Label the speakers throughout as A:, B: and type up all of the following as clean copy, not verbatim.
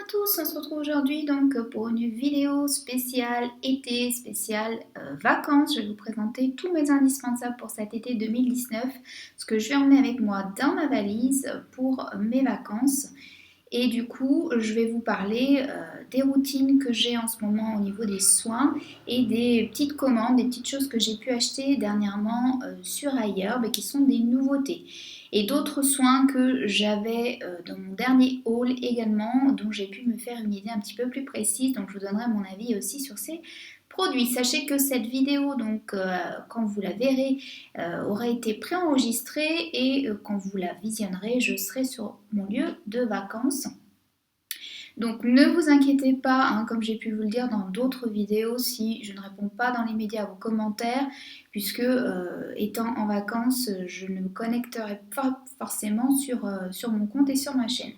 A: tous, on se retrouve aujourd'hui donc pour une vidéo spéciale été, spéciale vacances. Je vais vous présenter tous mes indispensables pour cet été 2019, ce que je vais emmener avec moi dans ma valise pour mes vacances. Et du coup, je vais vous parler des routines que j'ai en ce moment au niveau des soins et des petites commandes, des petites choses que j'ai pu acheter dernièrement sur iHerb et qui sont des nouveautés. Et d'autres soins que j'avais dans mon dernier haul également, dont j'ai pu me faire une idée un petit peu plus précise. Donc je vous donnerai mon avis aussi sur ces produits. Sachez que cette vidéo, donc quand vous la verrez, aura été préenregistrée et quand vous la visionnerez, je serai sur mon lieu de vacances. Donc ne vous inquiétez pas, hein, comme j'ai pu vous le dire dans d'autres vidéos, si je ne réponds pas dans les médias à vos commentaires, puisque étant en vacances, je ne me connecterai pas forcément sur mon compte et sur ma chaîne.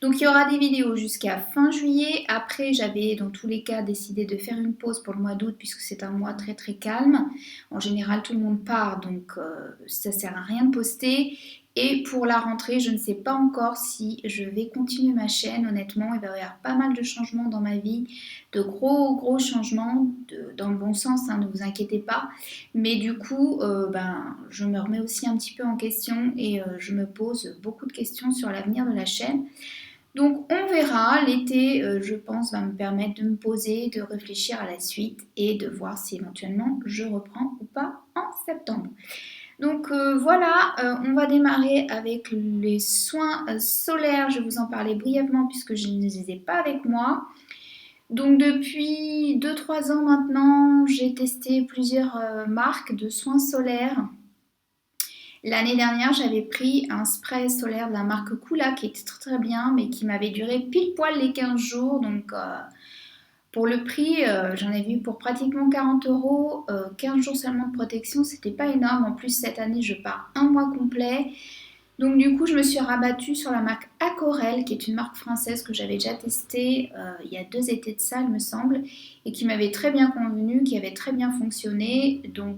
A: Donc il y aura des vidéos jusqu'à fin juillet. Après, j'avais dans tous les cas décidé de faire une pause pour le mois d'août puisque c'est un mois très très calme. En général, tout le monde part, donc ça sert à rien de poster. Et pour la rentrée, je ne sais pas encore si je vais continuer ma chaîne. Honnêtement, il va y avoir pas mal de changements dans ma vie, de gros changements, dans le bon sens, hein, ne vous inquiétez pas. Mais du coup, je me remets aussi un petit peu en question et je me pose beaucoup de questions sur l'avenir de la chaîne. Donc on verra, l'été je pense va me permettre de me poser, de réfléchir à la suite et de voir si éventuellement je reprends ou pas en septembre. Donc voilà, on va démarrer avec les soins solaires, je vais vous en parler brièvement puisque je ne les ai pas avec moi. Donc depuis 2-3 ans maintenant, j'ai testé plusieurs marques de soins solaires. L'année dernière, j'avais pris un spray solaire de la marque Coola qui était très très bien, mais qui m'avait duré pile poil les 15 jours. Donc, pour le prix, j'en ai vu pour pratiquement 40 euros. 15 jours seulement de protection, c'était pas énorme. En plus, cette année, je pars un mois complet. Donc, du coup, je me suis rabattue sur la marque Acorel, qui est une marque française que j'avais déjà testée il y a 2 étés de ça, il me semble, et qui m'avait très bien convenu, qui avait très bien fonctionné. Donc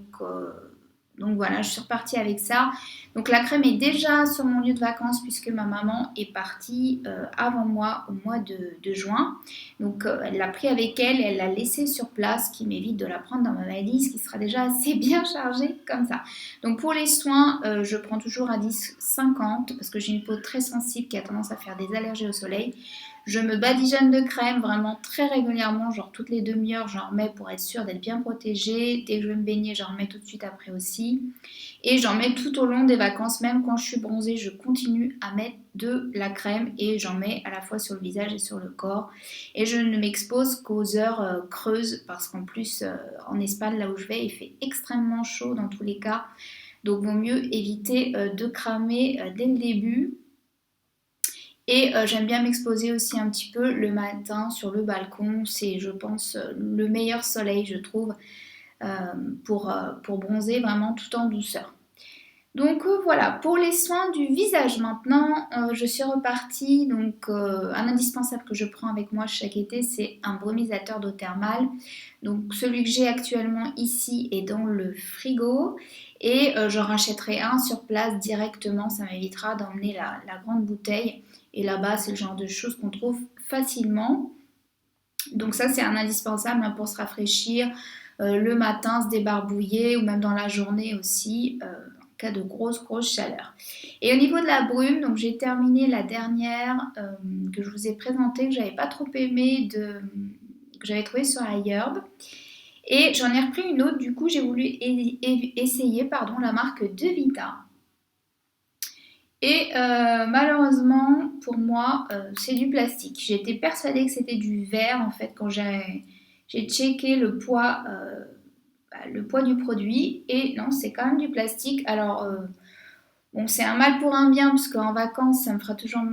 A: voilà, je suis repartie avec ça. Donc la crème est déjà sur mon lieu de vacances puisque ma maman est partie avant moi au mois de juin. Donc elle l'a pris avec elle et elle l'a laissée sur place, ce qui m'évite de la prendre dans ma valise qui sera déjà assez bien chargée comme ça. Donc pour les soins, je prends toujours à 10,50 parce que j'ai une peau très sensible qui a tendance à faire des allergies au soleil. Je me badigeonne de crème vraiment très régulièrement, genre toutes les demi-heures, j'en remets pour être sûre d'être bien protégée. Dès que je vais me baigner, j'en remets tout de suite après aussi. Et j'en mets tout au long des vacances, même quand je suis bronzée, je continue à mettre de la crème et j'en mets à la fois sur le visage et sur le corps. Et je ne m'expose qu'aux heures creuses parce qu'en plus, en Espagne, là où je vais, il fait extrêmement chaud dans tous les cas. Donc, vaut mieux éviter de cramer dès le début. Et j'aime bien m'exposer aussi un petit peu le matin sur le balcon. C'est, je pense, le meilleur soleil, je trouve, pour bronzer vraiment tout en douceur. Donc voilà, pour les soins du visage maintenant, je suis repartie. Donc un indispensable que je prends avec moi chaque été, c'est un brumisateur d'eau thermale. Donc celui que j'ai actuellement ici est dans le frigo. Et j'en rachèterai un sur place directement, ça m'évitera d'emmener la grande bouteille. Et là-bas, c'est le genre de choses qu'on trouve facilement. Donc ça, c'est un indispensable pour se rafraîchir le matin, se débarbouiller ou même dans la journée aussi, en cas de grosse chaleur. Et au niveau de la brume, donc j'ai terminé la dernière que je vous ai présentée, que j'avais pas trop aimée, que j'avais trouvée sur iHerb. Et j'en ai repris une autre, du coup j'ai voulu essayer la marque Devita. Et malheureusement, pour moi, c'est du plastique. J'étais persuadée que c'était du verre, en fait, quand j'ai checké le poids du produit. Et non, c'est quand même du plastique. Alors, bon, c'est un mal pour un bien, parce qu'en vacances, ça me fera toujours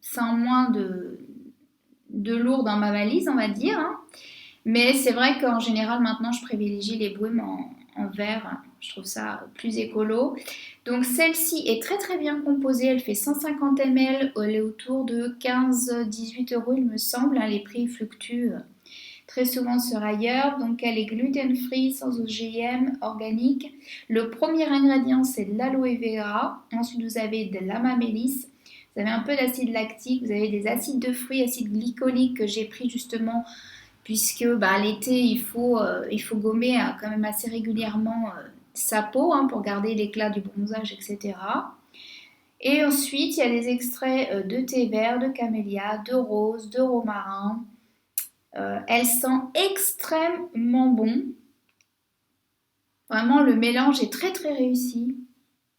A: ça en moins de lourd dans ma valise, on va dire, hein. Mais c'est vrai qu'en général, maintenant, je privilégie les brumes en verre. Je trouve ça plus écolo. Donc celle-ci est très très bien composée. Elle fait 150 ml. Elle est autour de 15-18 euros, il me semble. Les prix fluctuent très souvent sur ailleurs. Donc elle est gluten-free, sans OGM, organique. Le premier ingrédient, c'est de l'aloe vera. Ensuite, vous avez de l'amamélis, Vous avez un peu d'acide lactique, vous avez des acides de fruits, acide glycolique que j'ai pris justement puisque l'été, il faut gommer quand même assez régulièrement sa peau pour garder l'éclat du bronzage, etc. Et ensuite, il y a des extraits de thé vert, de camélia, de rose, de romarin. Elle sent extrêmement bon. Vraiment, le mélange est très très réussi.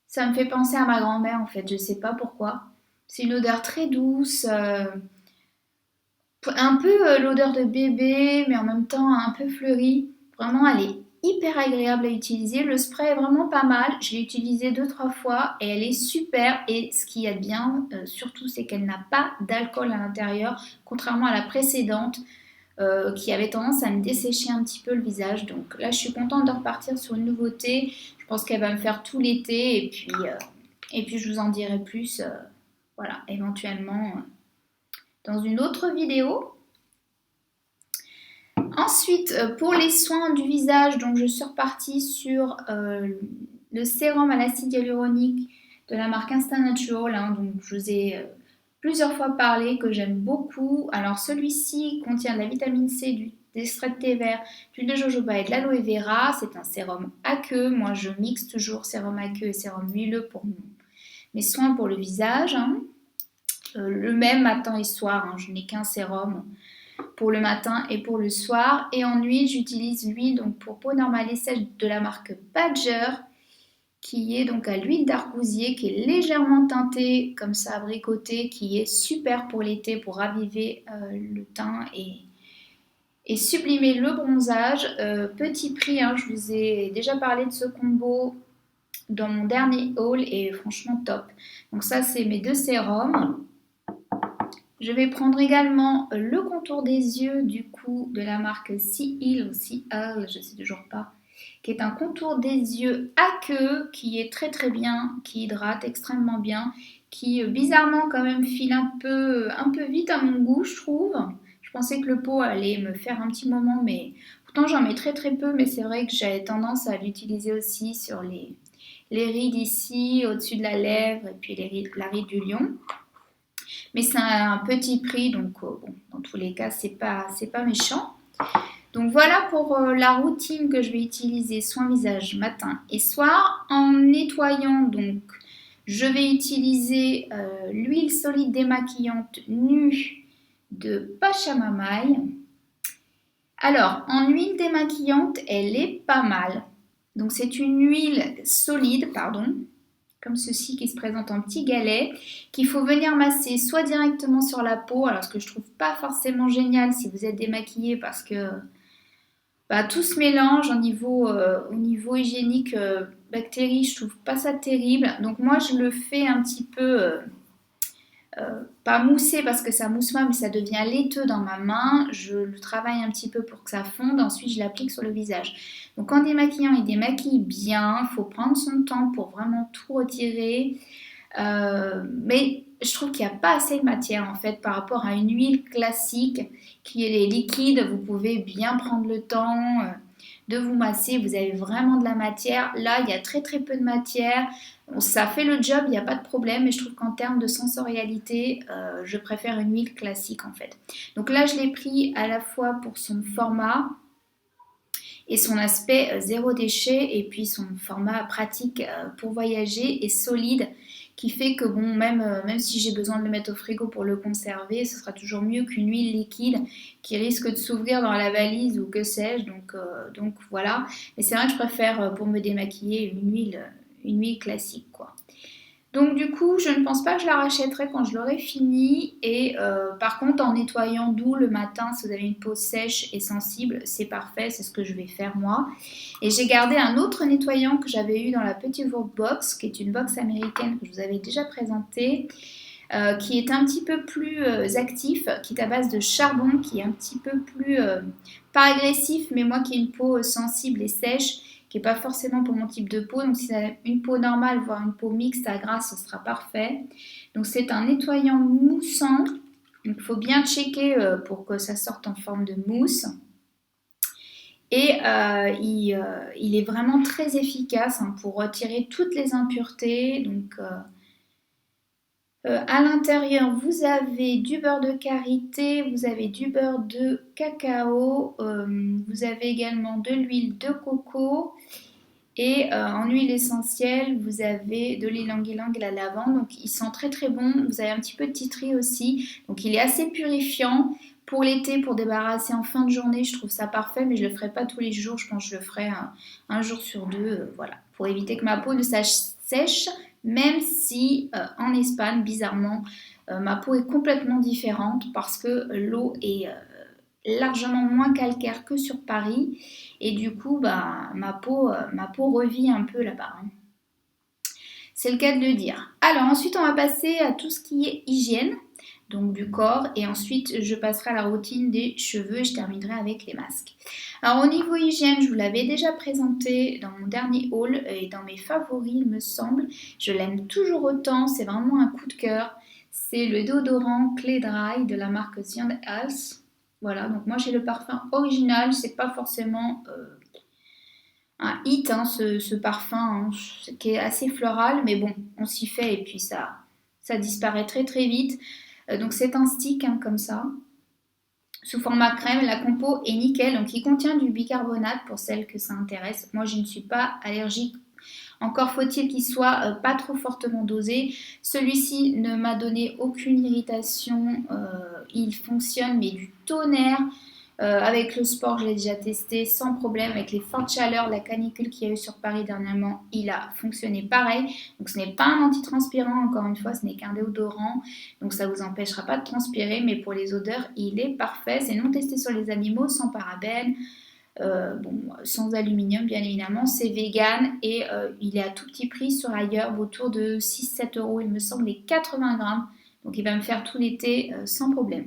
A: Ça me fait penser à ma grand-mère en fait, je sais pas pourquoi. C'est une odeur très douce, un peu l'odeur de bébé, mais en même temps un peu fleurie. Vraiment, elle est hyper agréable à utiliser. Le spray est vraiment pas mal. Je l'ai utilisé 2-3 fois et elle est super. Et ce qu'il y a de bien, surtout, c'est qu'elle n'a pas d'alcool à l'intérieur, contrairement à la précédente qui avait tendance à me dessécher un petit peu le visage. Donc là, je suis contente de repartir sur une nouveauté. Je pense qu'elle va me faire tout l'été et puis je vous en dirai plus, voilà, éventuellement dans une autre vidéo. Ensuite, pour les soins du visage, donc je suis repartie sur le sérum à l'acide hyaluronique de la marque Instant Natural. Donc je vous ai plusieurs fois parlé que j'aime beaucoup. Alors celui-ci contient de la vitamine C, des extraits de thé vert, d'huile de jojoba et de l'aloe vera. C'est un sérum aqueux. Moi, je mixe toujours sérum aqueux et sérum huileux pour mes soins pour le visage. Le même matin et soir. Je n'ai qu'un sérum pour le matin et pour le soir. Et en huile, j'utilise l'huile donc pour peau normale et sèche de la marque Badger, qui est donc à l'huile d'argousier, qui est légèrement teintée comme ça abricotée, qui est super pour l'été pour raviver le teint et sublimer le bronzage. Petit prix, je vous ai déjà parlé de ce combo dans mon dernier haul et franchement top. Donc ça, c'est mes 2 sérums. Je vais prendre également le contour des yeux du coup de la marque Seal ou Seal, je ne sais toujours pas, qui est un contour des yeux aqueux qui est très très bien, qui hydrate extrêmement bien, qui bizarrement quand même file un peu vite à mon goût, je trouve. Je pensais que le pot allait me faire un petit moment, mais pourtant j'en mets très très peu, mais c'est vrai que j'avais tendance à l'utiliser aussi sur les rides ici, au-dessus de la lèvre et puis la ride du lion. Mais c'est un petit prix, donc bon, dans tous les cas, c'est pas méchant. Donc voilà pour la routine que je vais utiliser soin visage matin et soir. En nettoyant, donc, je vais utiliser l'huile solide démaquillante nue de Pachamamaï. Alors, en huile démaquillante, elle est pas mal. Donc c'est une huile solide, pardon, comme ceci qui se présente en petit galet, qu'il faut venir masser soit directement sur la peau, alors ce que je trouve pas forcément génial si vous êtes démaquillé parce que tout se mélange au niveau hygiénique, bactéries, je trouve pas ça terrible. Donc moi je le fais un petit peu, pas mousser parce que ça mousse pas, mais ça devient laiteux dans ma main. Je le travaille un petit peu pour que ça fonde, ensuite je l'applique sur le visage. Donc en démaquillant, il démaquille bien, il faut prendre son temps pour vraiment tout retirer. Mais je trouve qu'il n'y a pas assez de matière en fait par rapport à une huile classique qui est liquide. Vous pouvez bien prendre le temps de vous masser, vous avez vraiment de la matière. Là, il y a très très peu de matière. Ça fait le job, il n'y a pas de problème, mais je trouve qu'en termes de sensorialité, je préfère une huile classique en fait. Donc là, je l'ai pris à la fois pour son format et son aspect zéro déchet et puis son format pratique pour voyager et solide qui fait que bon, même si j'ai besoin de le mettre au frigo pour le conserver, ce sera toujours mieux qu'une huile liquide qui risque de s'ouvrir dans la valise ou que sais-je. Donc voilà. Mais c'est vrai que je préfère pour me démaquiller une huile classique quoi. Donc du coup, je ne pense pas que je la rachèterai quand je l'aurai fini. Et par contre, en nettoyant doux le matin, si vous avez une peau sèche et sensible, c'est parfait, c'est ce que je vais faire moi. Et j'ai gardé un autre nettoyant que j'avais eu dans la petite box, qui est une box américaine que je vous avais déjà présentée, qui est un petit peu plus actif, qui est à base de charbon, qui est un petit peu plus, pas agressif, mais moi qui ai une peau sensible et sèche, qui n'est pas forcément pour mon type de peau. Donc si vous avez une peau normale, voire une peau mixte à grasse, ce sera parfait. Donc c'est un nettoyant moussant. Donc il faut bien checker pour que ça sorte en forme de mousse. Et il est vraiment très efficace pour retirer toutes les impuretés. Donc À l'intérieur, vous avez du beurre de karité, vous avez du beurre de cacao, vous avez également de l'huile de coco et en huile essentielle, vous avez de l'ylang-ylang et la lavande. Donc il sent très très bon. Vous avez un petit peu de titri aussi. Donc il est assez purifiant. Pour l'été, pour débarrasser en fin de journée, je trouve ça parfait, mais je ne le ferai pas tous les jours. Je pense que je le ferai un jour sur deux, voilà, pour éviter que ma peau ne sèche, même si en Espagne, bizarrement, ma peau est complètement différente parce que l'eau est largement moins calcaire que sur Paris et du coup bah, ma peau revit un peu là-bas, hein. C'est le cas de le dire. Alors ensuite on va passer à tout ce qui est hygiène, donc du corps, et ensuite je passerai à la routine des cheveux et je terminerai avec les masques. Alors au niveau hygiène, je vous l'avais déjà présenté dans mon dernier haul et dans mes favoris il me semble. Je l'aime toujours autant, c'est vraiment un coup de cœur. C'est le déodorant Clay Dry de la marque The House. Voilà, donc moi j'ai le parfum original, c'est pas forcément un hit, hein, ce parfum, hein, qui est assez floral, mais bon, on s'y fait et puis ça disparaît très très vite. Donc c'est un stick, hein, comme ça, sous format crème. La compo est nickel, donc il contient du bicarbonate pour celles que ça intéresse. Moi je ne suis pas allergique. Encore faut-il qu'il soit pas trop fortement dosé. Celui-ci ne m'a donné aucune irritation. Il fonctionne mais du tonnerre. Avec le sport, je l'ai déjà testé sans problème. Avec les fortes chaleurs, la canicule qu'il y a eu sur Paris dernièrement, il a fonctionné pareil. Donc ce n'est pas un antitranspirant, encore une fois, ce n'est qu'un déodorant. Donc ça ne vous empêchera pas de transpirer, mais pour les odeurs, il est parfait. C'est non testé sur les animaux, sans parabènes. Bon, sans aluminium bien évidemment, c'est vegan et il est à tout petit prix sur ailleurs, autour de 6-7 euros il me semble, les 80 grammes, donc il va me faire tout l'été sans problème.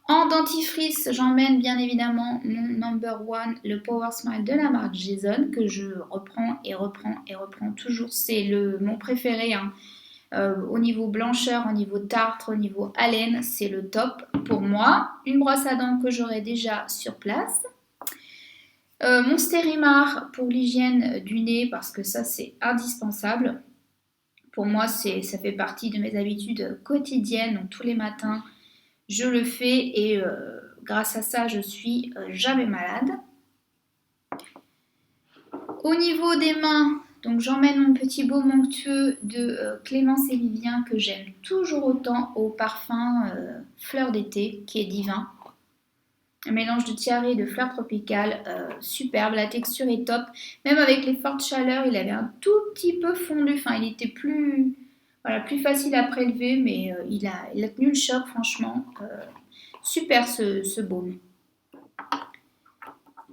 A: En dentifrice, j'emmène bien évidemment mon number one, le Power Smile de la marque Jason, que je reprends et reprends et reprends toujours. C'est mon préféré, hein. Au niveau blancheur, au niveau tartre, au niveau haleine, c'est le top pour moi. Une brosse à dents que j'aurai déjà sur place. Mon Stérimar pour l'hygiène du nez, parce que ça c'est indispensable. Pour moi, ça fait partie de mes habitudes quotidiennes, donc tous les matins je le fais et grâce à ça je suis jamais malade. Au niveau des mains, donc j'emmène mon petit baume onctueux de Clémence et Vivien que j'aime toujours autant, au parfum fleur d'été qui est divin. Un mélange de tiare et de fleurs tropicales, superbe, la texture est top. Même avec les fortes chaleurs, il avait un tout petit peu fondu, enfin il était plus facile à prélever, mais il a tenu le choc franchement. Super ce baume.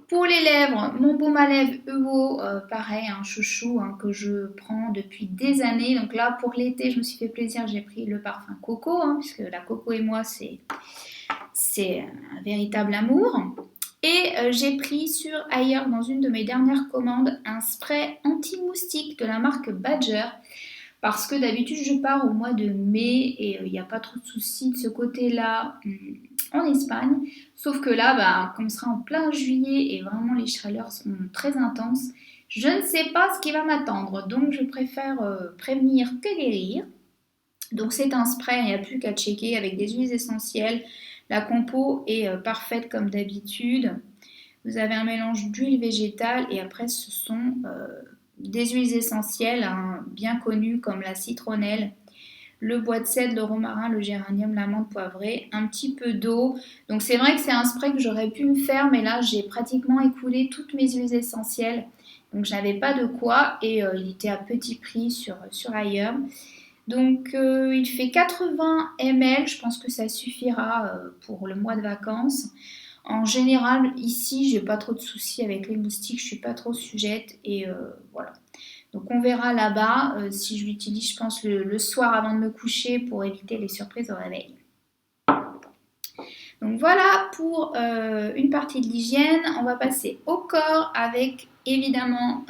A: Pour les lèvres, mon baume à lèvres UO, pareil, un chouchou, hein, que je prends depuis des années. Donc là, pour l'été, je me suis fait plaisir, j'ai pris le parfum Coco, hein, puisque la Coco et moi, c'est un véritable amour. Et j'ai pris sur ailleurs, dans une de mes dernières commandes, un spray anti-moustique de la marque Badger. Parce que d'habitude, je pars au mois de mai et il n'y a pas trop de soucis de ce côté-là en Espagne. Sauf que là, bah, comme on sera en plein juillet et vraiment les chaleurs sont très intenses, je ne sais pas ce qui va m'attendre. Donc, je préfère prévenir que guérir. Donc, c'est un spray, il n'y a plus qu'à checker avec des huiles essentielles. La compo est parfaite comme d'habitude. Vous avez un mélange d'huile végétale et après, ce sont des huiles essentielles, hein, bien connues comme la citronnelle, le bois de cèdre, le romarin, le géranium, la menthe poivrée, un petit peu d'eau. Donc c'est vrai que c'est un spray que j'aurais pu me faire, mais là j'ai pratiquement écoulé toutes mes huiles essentielles. Donc je n'avais pas de quoi et il était à petit prix sur ailleurs. Donc il fait 80 ml, je pense que ça suffira pour le mois de vacances. En général, ici, j'ai pas trop de soucis avec les moustiques, je suis pas trop sujette et voilà. Donc on verra là-bas si je l'utilise, je pense, le soir avant de me coucher pour éviter les surprises au réveil. Donc voilà pour une partie de l'hygiène. On va passer au corps avec évidemment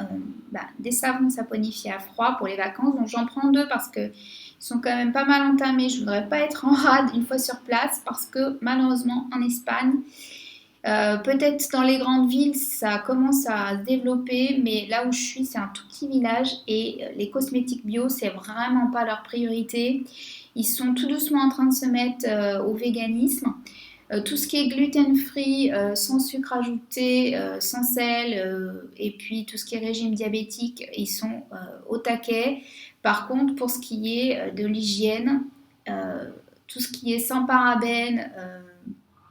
A: des savons saponifiés à froid pour les vacances. Donc j'en prends deux parce qu'ils sont quand même pas mal entamés. Je voudrais pas être en rade une fois sur place parce que malheureusement en Espagne, Peut-être dans les grandes villes, ça commence à se développer, mais là où je suis, c'est un tout petit village et les cosmétiques bio, c'est vraiment pas leur priorité. Ils sont tout doucement en train de se mettre au véganisme. Tout ce qui est gluten-free, sans sucre ajouté, sans sel, et puis tout ce qui est régime diabétique, ils sont au taquet. Par contre, pour ce qui est de l'hygiène, euh, tout ce qui est sans parabènes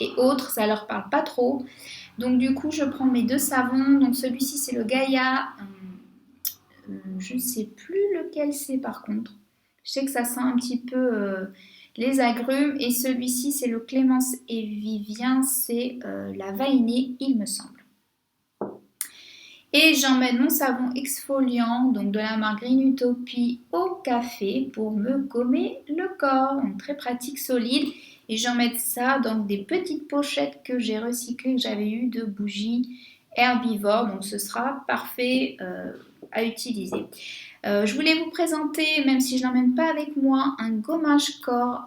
A: et autres, ça leur parle pas trop. Donc du coup, je prends mes deux savons. Donc celui-ci, c'est le Gaïa. Je ne sais plus lequel c'est par contre. Je sais que ça sent un petit peu les agrumes. Et celui-ci, c'est le Clémence et Vivien. C'est la vainée, il me semble. Et j'emmène mon savon exfoliant, donc de la marque Green Utopie, au café pour me gommer le corps. Donc très pratique, solide. Et j'emmène ça dans des petites pochettes que j'ai recyclées, que j'avais eues de bougies herbivores. Donc ce sera parfait à utiliser. Je voulais vous présenter, même si je ne l'emmène pas avec moi, un gommage corps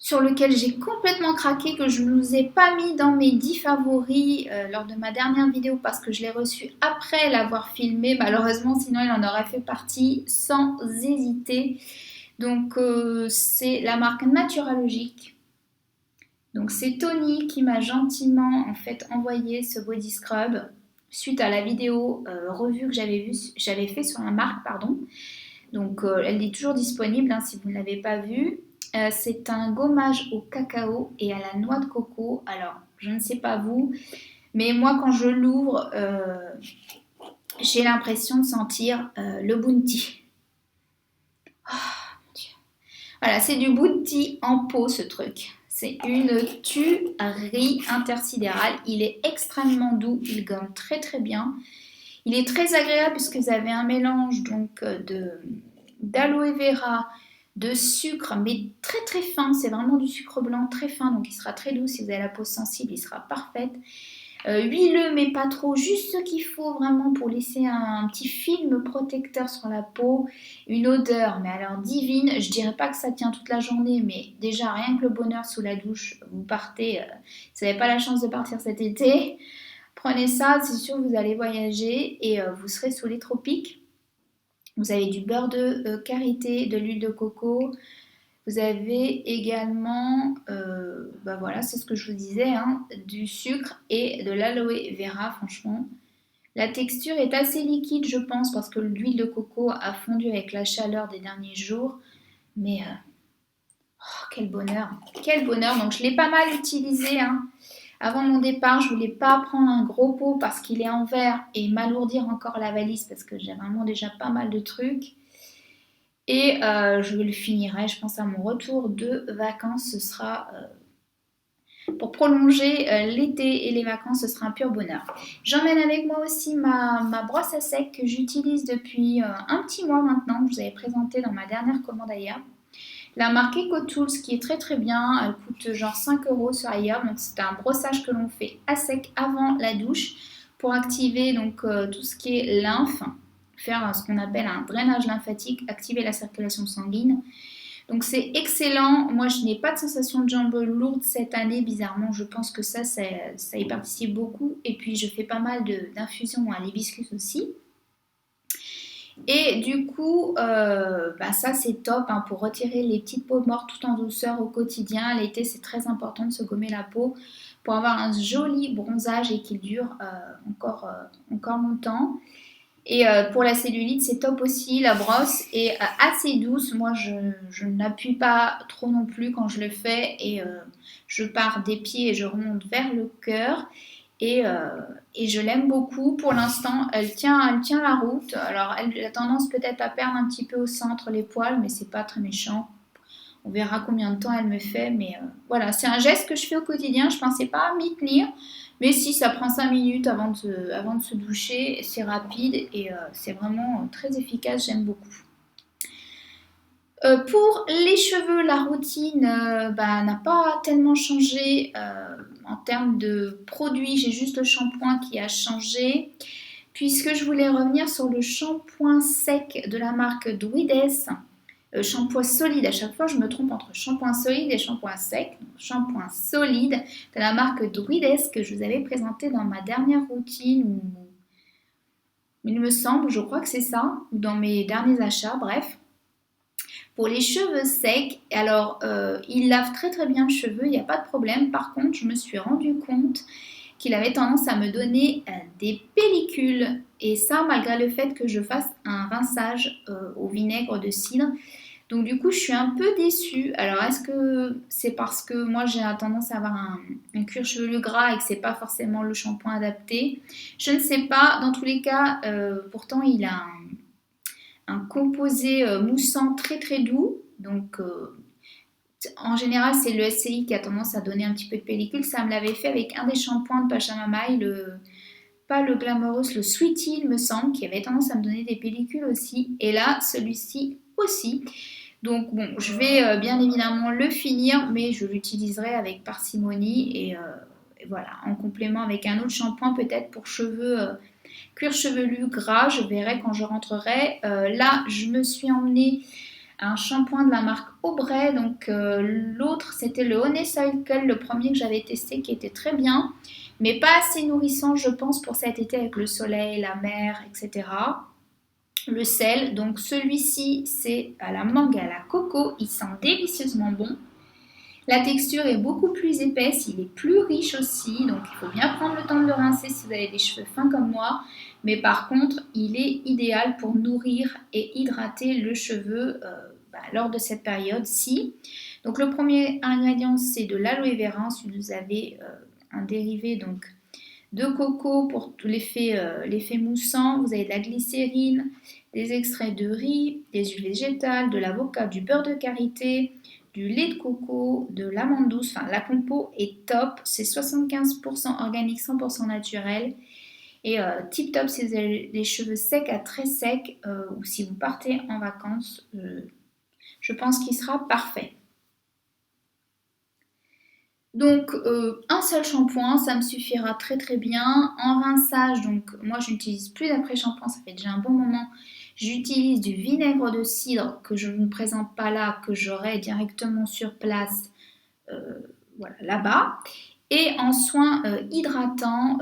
A: sur lequel j'ai complètement craqué, que je ne vous ai pas mis dans mes 10 favoris lors de ma dernière vidéo parce que je l'ai reçu après l'avoir filmé. Malheureusement, sinon il en aurait fait partie sans hésiter. Donc c'est la marque Naturalogique. Donc c'est Tony qui m'a gentiment en fait envoyé ce body scrub suite à la vidéo revue que j'avais fait sur la marque, pardon. Donc elle est toujours disponible hein, si vous ne l'avez pas vue. C'est un gommage au cacao et à la noix de coco. Alors, je ne sais pas vous, mais moi quand je l'ouvre, j'ai l'impression de sentir le bounty. Oh, mon Dieu. Voilà, c'est du bounty en pot ce truc. C'est une tuerie intersidérale. Il est extrêmement doux, il gomme très très bien. Il est très agréable puisque vous avez un mélange donc d'aloe vera, de sucre, mais très très fin. C'est vraiment du sucre blanc très fin, donc il sera très doux. Si vous avez la peau sensible, il sera parfait. Huileux, mais pas trop, juste ce qu'il faut vraiment pour laisser un petit film protecteur sur la peau. Une odeur, mais alors divine. Je dirais pas que ça tient toute la journée, mais déjà rien que le bonheur sous la douche, vous partez. Si vous n'avez pas la chance de partir cet été, prenez ça, c'est sûr que vous allez voyager et vous serez sous les tropiques. Vous avez du beurre de karité, de l'huile de coco. Vous avez également, bah voilà, c'est ce que je vous disais, hein, du sucre et de l'aloe vera, franchement. La texture est assez liquide, je pense, parce que l'huile de coco a fondu avec la chaleur des derniers jours. Mais oh, quel bonheur, quel bonheur. Donc je l'ai pas mal utilisé, hein. Avant mon départ, je voulais pas prendre un gros pot parce qu'il est en verre et m'alourdir encore la valise parce que j'ai vraiment déjà pas mal de trucs. Et je le finirai, je pense, à mon retour de vacances. Ce sera pour prolonger l'été et les vacances, ce sera un pur bonheur. J'emmène avec moi aussi ma brosse à sec que j'utilise depuis un petit mois maintenant, que je vous avais présenté dans ma dernière commande ailleurs. La marque EcoTools qui est très très bien, elle coûte genre 5 € sur ailleurs. Donc c'est un brossage que l'on fait à sec avant la douche pour activer donc tout ce qui est lymphe, faire ce qu'on appelle un drainage lymphatique, activer la circulation sanguine. Donc c'est excellent. Moi je n'ai pas de sensation de jambes lourdes cette année, bizarrement. Je pense que ça y participe beaucoup. Et puis je fais pas mal d'infusions à l'hibiscus aussi. Et du coup, bah ça c'est top hein, pour retirer les petites peaux mortes tout en douceur au quotidien. L'été c'est très important de se gommer la peau pour avoir un joli bronzage et qu'il dure encore longtemps. Et pour la cellulite c'est top aussi. La brosse est assez douce. Moi je n'appuie pas trop non plus quand je le fais et je pars des pieds et je remonte vers le cœur. Et je l'aime beaucoup. Pour l'instant, elle tient la route. Alors, elle a tendance peut-être à perdre un petit peu au centre les poils, mais c'est pas très méchant. On verra combien de temps elle me fait. Mais voilà, c'est un geste que je fais au quotidien. Je pensais pas m'y tenir. Mais si, ça prend 5 minutes avant de se doucher. C'est rapide et c'est vraiment très efficace. J'aime beaucoup. Pour les cheveux, la routine n'a pas tellement changé en termes de produits. J'ai juste le shampoing qui a changé. Puisque je voulais revenir sur le shampoing sec de la marque Druides. Shampoing solide, à chaque fois je me trompe entre shampoing solide et shampoing sec. Donc, shampoing solide de la marque Druides que je vous avais présenté dans ma dernière routine, ou il me semble, je crois que c'est ça, ou dans mes derniers achats, bref. Pour les cheveux secs, alors il lave très très bien le cheveu, il n'y a pas de problème. Par contre, je me suis rendu compte qu'il avait tendance à me donner des pellicules. Et ça, malgré le fait que je fasse un rinçage au vinaigre de cidre. Donc du coup, je suis un peu déçue. Alors, est-ce que c'est parce que moi, j'ai tendance à avoir un cuir chevelu gras et que c'est pas forcément le shampoing adapté? Je ne sais pas. Dans tous les cas, pourtant, il a un composé moussant très très doux. Donc, en général, c'est le SCI qui a tendance à donner un petit peu de pellicule. Ça me l'avait fait avec un des shampoings de Pachamamaï, pas le Glamorous, le Sweetie, il me semble, qui avait tendance à me donner des pellicules aussi. Et là, celui-ci aussi. Donc bon, je vais bien évidemment le finir, mais je l'utiliserai avec parcimonie et voilà, en complément avec un autre shampoing peut-être pour cheveux, cuir chevelu gras, je verrai quand je rentrerai. Là, je me suis emmenée un shampoing de la marque Aubrey, donc l'autre c'était le Honeysuckle, le premier que j'avais testé qui était très bien, mais pas assez nourrissant je pense pour cet été avec le soleil, la mer, etc. Le sel, donc celui-ci c'est à la mangue et à la coco, il sent délicieusement bon. La texture est beaucoup plus épaisse, il est plus riche aussi, donc il faut bien prendre le temps de le rincer si vous avez des cheveux fins comme moi. Mais par contre, il est idéal pour nourrir et hydrater le cheveu lors de cette période-ci. Donc le premier ingrédient, c'est de l'aloe vera. Ensuite, vous avez un dérivé donc de coco pour l'effet moussant. Vous avez de la glycérine, des extraits de riz, des huiles végétales, de l'avocat, du beurre de karité, du lait de coco, de l'amande douce. Enfin, la compo est top. C'est 75% organique, 100% naturel. Et tip top si vous avez les cheveux secs à très secs ou si vous partez en vacances, je pense qu'il sera parfait. Donc un seul shampoing, ça me suffira très très bien. En rinçage, donc moi je n'utilise plus d'après-shampoing, ça fait déjà un bon moment. J'utilise du vinaigre de cidre que je ne présente pas là, que j'aurai directement sur place voilà, là-bas. Et en soins hydratants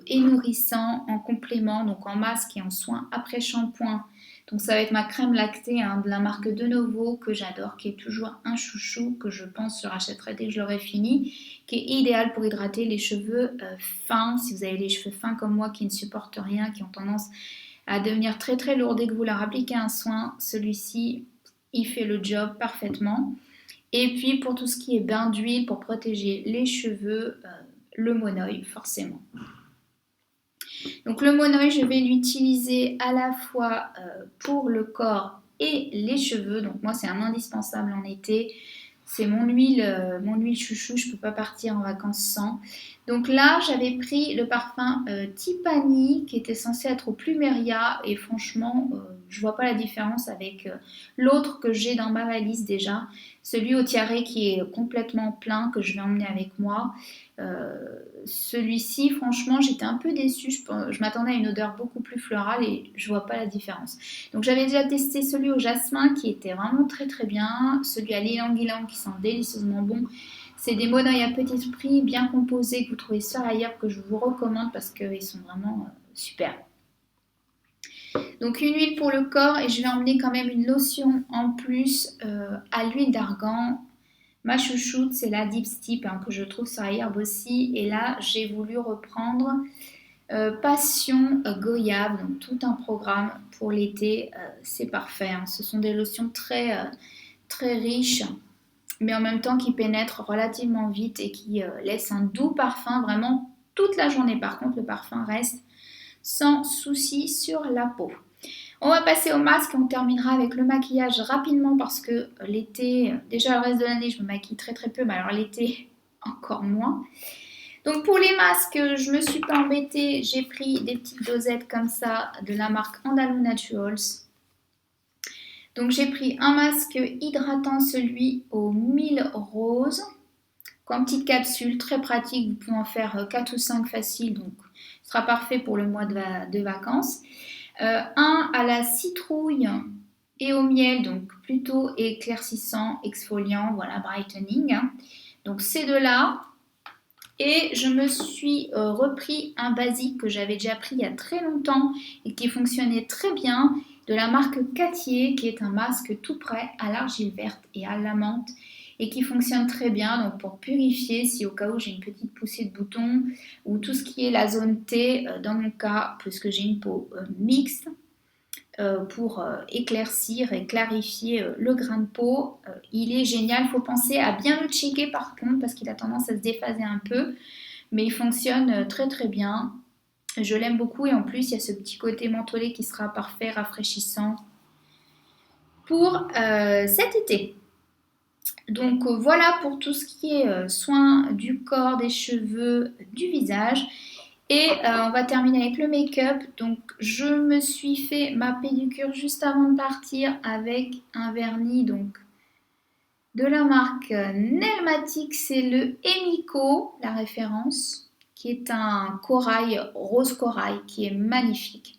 A: et nourrissants en complément, donc en masque et en soins après shampoing. Donc ça va être ma crème lactée de la marque De Novo que j'adore, qui est toujours un chouchou que je pense je rachèterai dès que je l'aurai fini, qui est idéal pour hydrater les cheveux fins. Si vous avez les cheveux fins comme moi qui ne supportent rien, qui ont tendance à devenir très très lourds dès que vous leur appliquez un soin, celui-ci il fait le job parfaitement. Et puis pour tout ce qui est bain d'huile pour protéger les cheveux, le monoeil forcément. Donc le monoeil, je vais l'utiliser à la fois pour le corps et les cheveux. Donc moi c'est un indispensable en été. C'est mon huile chouchou, je ne peux pas partir en vacances sans. Donc là, j'avais pris le parfum Tiffany qui était censé être au Plumeria et franchement, je vois pas la différence avec l'autre que j'ai dans ma valise déjà. Celui au tiare qui est complètement plein que je vais emmener avec moi. Celui-ci, franchement, j'étais un peu déçue. Je m'attendais à une odeur beaucoup plus florale et je vois pas la différence. Donc j'avais déjà testé celui au jasmin qui était vraiment très très bien. Celui à l'ylang-ylang qui sent délicieusement bon. C'est des monoeils à petit prix, bien composés, que vous trouvez sur ailleurs, que je vous recommande parce qu'ils sont vraiment super. Donc une huile pour le corps et je vais emmener quand même une lotion en plus à l'huile d'argan. Ma chouchoute, c'est la Deep Steep que je trouve sur Airb aussi. Et là, j'ai voulu reprendre Passion Goyave, donc tout un programme pour l'été. C'est parfait. Ce sont des lotions très, très riches, mais en même temps qui pénètrent relativement vite et qui laissent un doux parfum vraiment toute la journée. Par contre, le parfum reste sans souci sur la peau. On va passer au masque et on terminera avec le maquillage rapidement parce que l'été, déjà le reste de l'année je me maquille très très peu, mais alors l'été encore moins. Donc pour les masques, je me suis pas embêtée, j'ai pris des petites dosettes comme ça de la marque Andalou Naturals. Donc j'ai pris un masque hydratant, celui au mille rose, en petite capsule, très pratique, vous pouvez en faire 4 ou 5 faciles, donc ce sera parfait pour le mois de vacances. Un à la citrouille et au miel, donc plutôt éclaircissant, exfoliant, voilà, brightening, hein. Donc ces deux-là. Et je me suis repris un basique que j'avais déjà pris il y a très longtemps et qui fonctionnait très bien, de la marque Cattier, qui est un masque tout prêt à l'argile verte et à la menthe et qui fonctionne très bien donc pour purifier si au cas où j'ai une petite poussée de boutons ou tout ce qui est la zone T dans mon cas puisque j'ai une peau mixte pour éclaircir et clarifier le grain de peau. Il est génial, il faut penser à bien le checker par contre parce qu'il a tendance à se déphaser un peu, mais il fonctionne très très bien. Je l'aime beaucoup et en plus il y a ce petit côté mentholé qui sera parfait, rafraîchissant pour cet été. Donc voilà pour tout ce qui est soins du corps, des cheveux, du visage. Et on va terminer avec le make-up. Donc je me suis fait ma pédicure juste avant de partir avec un vernis donc de la marque Nelmatic. C'est le Emiko, la référence, qui est un corail, rose corail, qui est magnifique,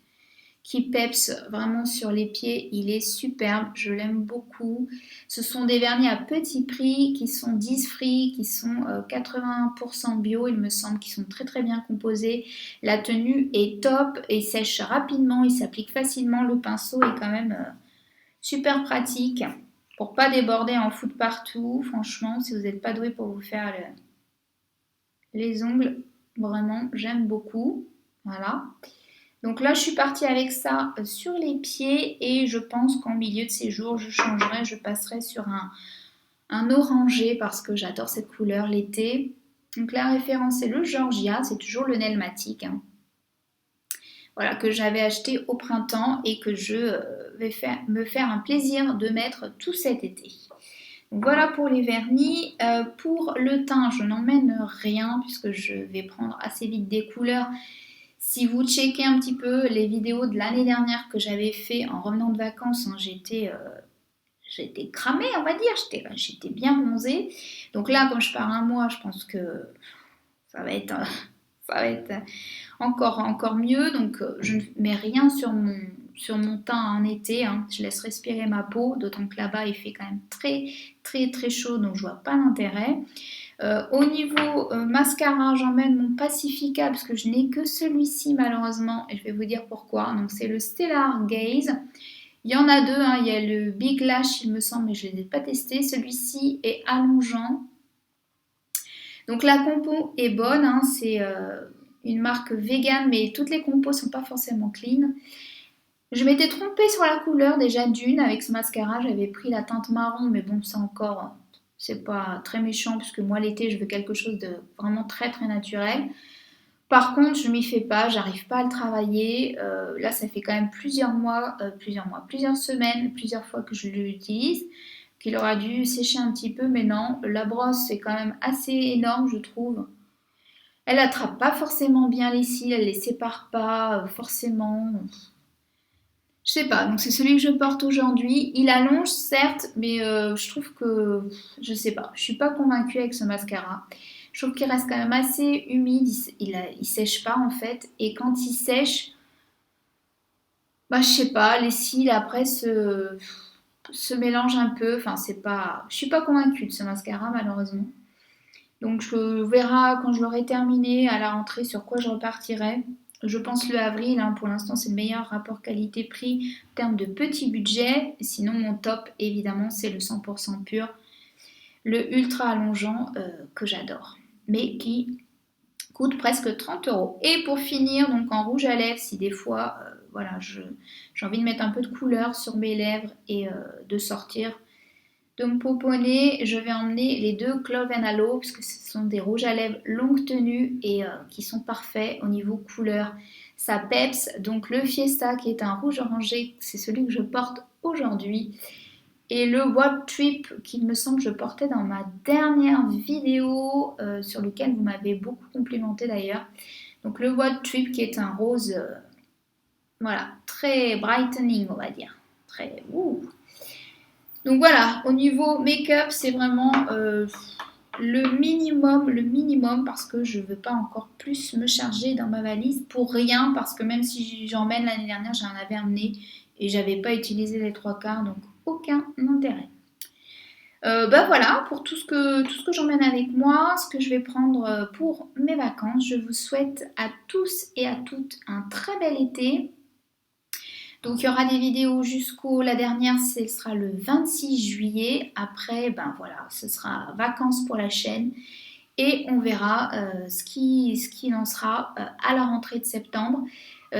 A: qui peps vraiment sur les pieds. Il est superbe, je l'aime beaucoup. Ce sont des vernis à petit prix qui sont 10 free, qui sont 80% bio, il me semble, qui sont très très bien composés. La tenue est top et sèche rapidement, il s'applique facilement. Le pinceau est quand même super pratique pour pas déborder en foutre partout. Franchement, si vous n'êtes pas doué pour vous faire les ongles, vraiment, j'aime beaucoup. Voilà. Donc là, je suis partie avec ça sur les pieds et je pense qu'en milieu de séjour, je changerai, je passerai sur un orangé parce que j'adore cette couleur l'été. Donc la référence est le Georgia, c'est toujours le Nelmatic, hein. Voilà, que j'avais acheté au printemps et que je vais me faire un plaisir de mettre tout cet été. Donc voilà pour les vernis. Pour le teint, je n'emmène rien puisque je vais prendre assez vite des couleurs. Si vous checkez un petit peu les vidéos de l'année dernière que j'avais fait en revenant de vacances, hein, j'étais cramée, on va dire, j'étais bien bronzée. Donc là, comme je pars un mois, je pense que ça va être, ça va être encore mieux. Donc je ne mets rien sur mon teint en été, hein. Je laisse respirer ma peau, d'autant que là-bas il fait quand même très très très chaud, donc je vois pas l'intérêt. Au niveau mascara, j'emmène mon Pacifica parce que je n'ai que celui-ci malheureusement et je vais vous dire pourquoi. Donc c'est le Stellar Gaze. Il y en a deux, hein. Il y a le Big Lash il me semble mais je ne les ai pas testés. Celui-ci est allongeant. Donc la compo est bonne, hein. C'est une marque vegan mais toutes les compos sont pas forcément clean. Je m'étais trompée sur la couleur déjà d'une avec ce mascara, j'avais pris la teinte marron mais bon ça encore c'est pas très méchant puisque moi l'été je veux quelque chose de vraiment très très naturel. Par contre je m'y fais pas, j'arrive pas à le travailler. Là ça fait quand même plusieurs semaines, plusieurs fois que je l'utilise, qu'il aura dû sécher un petit peu mais non, la brosse est quand même assez énorme je trouve. Elle attrape pas forcément bien les cils, elle les sépare pas forcément. Je sais pas, donc c'est celui que je porte aujourd'hui. Il allonge certes, mais je trouve que, je sais pas, je suis pas convaincue avec ce mascara. Je trouve qu'il reste quand même assez humide, il sèche pas en fait. Et quand il sèche, bah je sais pas, les cils après se mélangent un peu. Enfin c'est pas, je suis pas convaincue de ce mascara malheureusement. Donc je verrai quand je l'aurai terminé à la rentrée sur quoi je repartirai. Je pense le avril, hein, pour l'instant c'est le meilleur rapport qualité-prix en termes de petit budget. Sinon mon top évidemment c'est le 100% pur, le ultra allongeant que j'adore, mais qui coûte presque 30 euros. Et pour finir, donc en rouge à lèvres, si des fois voilà, j'ai envie de mettre un peu de couleur sur mes lèvres et de sortir de me poponner, je vais emmener les deux Clove and Aloe parce que ce sont des rouges à lèvres longue tenue et qui sont parfaits au niveau couleur. Ça peps, donc le Fiesta qui est un rouge orangé, c'est celui que je porte aujourd'hui. Et le Wild Trip qui me semble que je portais dans ma dernière vidéo sur lequel vous m'avez beaucoup complimenté d'ailleurs. Donc le Wild Trip qui est un rose, voilà, très brightening on va dire. Très... Donc voilà, au niveau make-up, c'est vraiment le minimum parce que je ne veux pas encore plus me charger dans ma valise pour rien parce que même si j'emmène l'année dernière, j'en avais amené et j'avais pas utilisé les 3/4, donc aucun intérêt. Bah voilà pour tout ce que j'emmène avec moi, ce que je vais prendre pour mes vacances. Je vous souhaite à tous et à toutes un très bel été. Donc il y aura des vidéos la dernière, ce sera le 26 juillet. Après, ben voilà, ce sera vacances pour la chaîne. Et on verra ce qu'il en sera à la rentrée de septembre.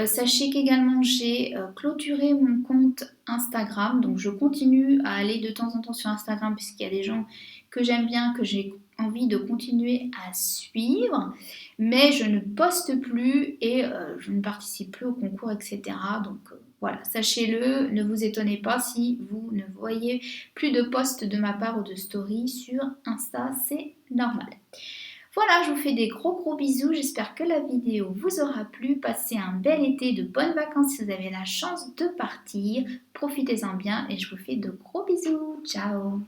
A: Sachez qu'également j'ai clôturé mon compte Instagram, donc je continue à aller de temps en temps sur Instagram puisqu'il y a des gens que j'aime bien, que j'ai envie de continuer à suivre, mais je ne poste plus et je ne participe plus au concours, etc. Donc voilà, sachez-le, ne vous étonnez pas si vous ne voyez plus de posts de ma part ou de stories sur Insta, c'est normal. Voilà, je vous fais des gros bisous, j'espère que la vidéo vous aura plu. Passez un bel été, de bonnes vacances si vous avez la chance de partir. Profitez-en bien et je vous fais de gros bisous. Ciao!